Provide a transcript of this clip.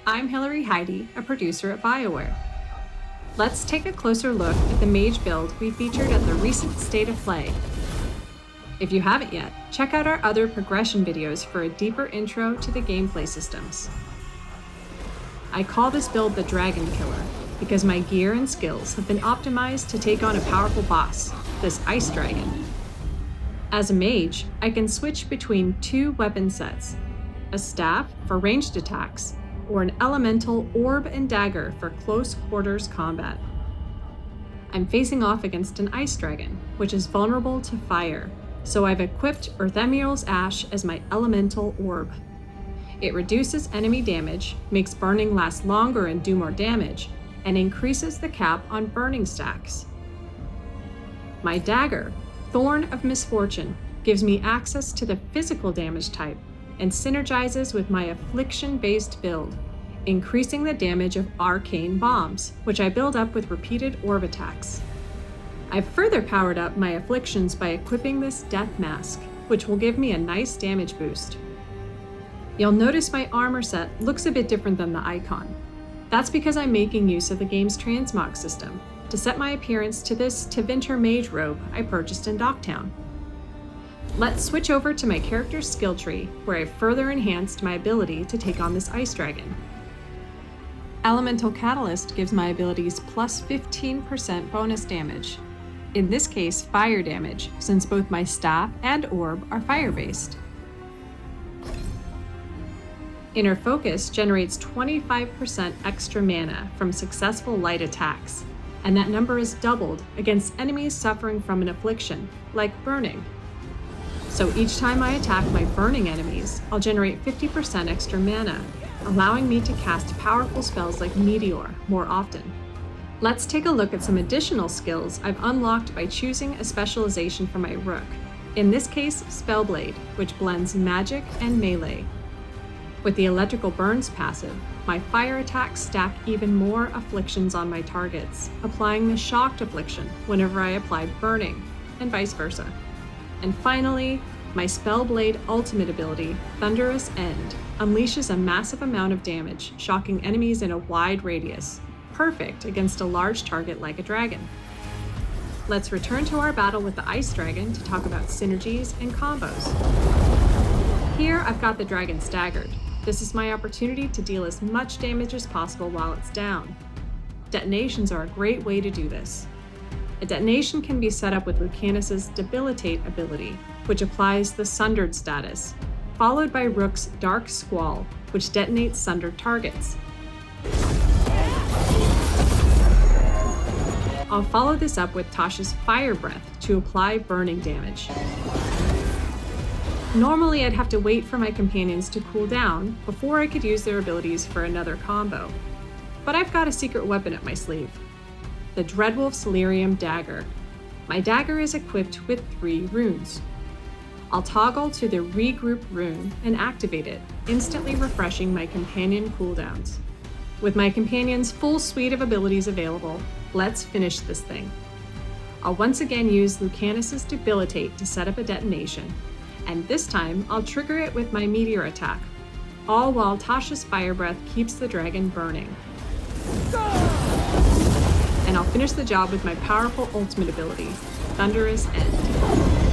I'm Hilary Heidi, a producer at BioWare. Let's take a closer look at the Mage build we featured at the recent State of Play. If you haven't yet, check out our other progression videos for a deeper intro to the gameplay systems. I call this build the Dragon Killer because my gear and skills have been optimized to take on a powerful boss, this Ice Dragon. As a mage, I can switch between two weapon sets, a staff for ranged attacks, or an elemental orb and dagger for close quarters combat. I'm facing off against an ice dragon, which is vulnerable to fire, so I've equipped Earth Emerald's Ash as my elemental orb. It reduces enemy damage, makes burning last longer and do more damage, and increases the cap on burning stacks. My dagger, Thorn of Misfortune, gives me access to the physical damage type and synergizes with my affliction-based build, increasing the damage of arcane bombs, which I build up with repeated orb attacks. I've further powered up my afflictions by equipping this death mask, which will give me a nice damage boost. You'll notice my armor set looks a bit different than the icon. That's because I'm making use of the game's transmog system to set my appearance to this Tevinter Mage robe I purchased in Docktown. Let's switch over to my character's skill tree, where I've further enhanced my ability to take on this ice dragon. Elemental Catalyst gives my abilities plus 15% bonus damage. In this case, fire damage, since both my staff and orb are fire-based. Inner Focus generates 25% extra mana from successful light attacks, and that number is doubled against enemies suffering from an affliction, like burning. So each time I attack my burning enemies, I'll generate 50% extra mana, allowing me to cast powerful spells like Meteor more often. Let's take a look at some additional skills I've unlocked by choosing a specialization for my rook, in this case Spellblade, which blends magic and melee. With the Electrical Burns passive, my fire attacks stack even more afflictions on my targets, applying the Shocked Affliction whenever I apply burning, and vice versa. And finally, my Spellblade ultimate ability, Thunderous End, unleashes a massive amount of damage, shocking enemies in a wide radius, perfect against a large target like a dragon. Let's return to our battle with the Ice Dragon to talk about synergies and combos. Here I've got the dragon staggered. This is my opportunity to deal as much damage as possible while it's down. Detonations are a great way to do this. A detonation can be set up with Lucanus's Debilitate ability, which applies the Sundered status, followed by Rook's Dark Squall, which detonates sundered targets. I'll follow this up with Tasha's Fire Breath to apply burning damage. Normally I'd have to wait for my companions to cool down before I could use their abilities for another combo, but I've got a secret weapon up my sleeve. The Dreadwolf's Lyrium Dagger. My dagger is equipped with 3 runes. I'll toggle to the Regroup rune and activate it, instantly refreshing my companion cooldowns. With my companion's full suite of abilities available, let's finish this thing. I'll once again use Lucanus's Debilitate to set up a detonation, and this time I'll trigger it with my Meteor attack, all while Tasha's Fire Breath keeps the dragon burning. And I'll finish the job with my powerful ultimate ability, Thunderous End.